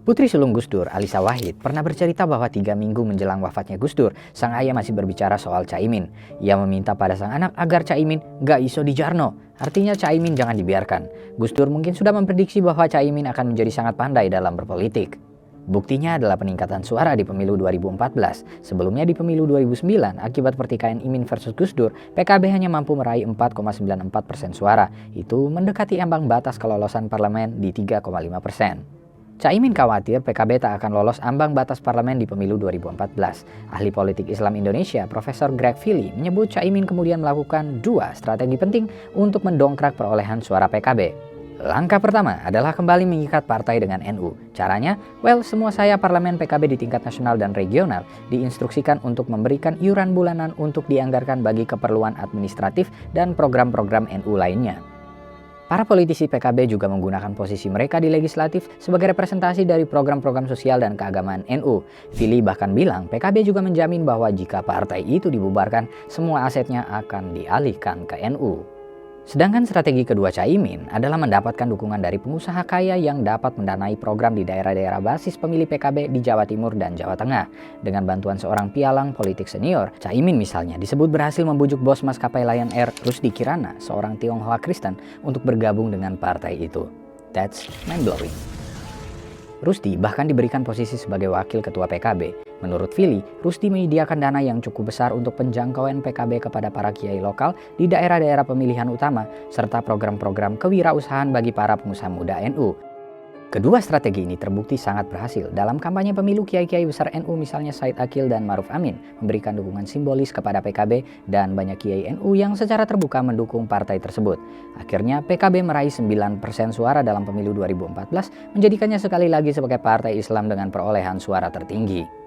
Putri sulung Gus Dur, Alisa Wahid, pernah bercerita bahwa 3 minggu menjelang wafatnya Gus Dur, sang ayah masih berbicara soal Caimin. Ia meminta pada sang anak agar Caimin gak iso dijarno, artinya Caimin jangan dibiarkan. Gus Dur mungkin sudah memprediksi bahwa Caimin akan menjadi sangat pandai dalam berpolitik. Buktinya adalah peningkatan suara di pemilu 2014. Sebelumnya di pemilu 2009, akibat pertikaian Imin versus Gus Dur, PKB hanya mampu meraih 4,94% suara. Itu mendekati ambang batas kelolosan parlemen di 3,5%. Caimin khawatir PKB tak akan lolos ambang batas parlemen di pemilu 2014. Ahli politik Islam Indonesia, Profesor Greg Fili, menyebut Caimin kemudian melakukan 2 strategi penting untuk mendongkrak perolehan suara PKB. Langkah pertama adalah kembali mengikat partai dengan NU. Caranya, semua saya parlemen PKB di tingkat nasional dan regional diinstruksikan untuk memberikan iuran bulanan untuk dianggarkan bagi keperluan administratif dan program-program NU lainnya. Para politisi PKB juga menggunakan posisi mereka di legislatif sebagai representasi dari program-program sosial dan keagamaan NU. Fili bahkan bilang PKB juga menjamin bahwa jika partai itu dibubarkan, semua asetnya akan dialihkan ke NU. Sedangkan strategi kedua Caimin adalah mendapatkan dukungan dari pengusaha kaya yang dapat mendanai program di daerah-daerah basis pemilih PKB di Jawa Timur dan Jawa Tengah. Dengan bantuan seorang pialang politik senior, Caimin misalnya disebut berhasil membujuk bos maskapai Lion Air Rusdi Kirana, seorang Tionghoa Kristen, untuk bergabung dengan partai itu. That's mind-blowing. Rusdi bahkan diberikan posisi sebagai wakil ketua PKB. Menurut Fili, Rusdi menyediakan dana yang cukup besar untuk penjangkauan PKB kepada para kiai lokal di daerah-daerah pemilihan utama, serta program-program kewirausahaan bagi para pengusaha muda NU. Kedua strategi ini terbukti sangat berhasil. Dalam kampanye pemilu, kiai-kiai besar NU misalnya Said Akil dan Maruf Amin memberikan dukungan simbolis kepada PKB dan banyak kiai NU yang secara terbuka mendukung partai tersebut. Akhirnya PKB meraih 9% suara dalam pemilu 2014, menjadikannya sekali lagi sebagai partai Islam dengan perolehan suara tertinggi.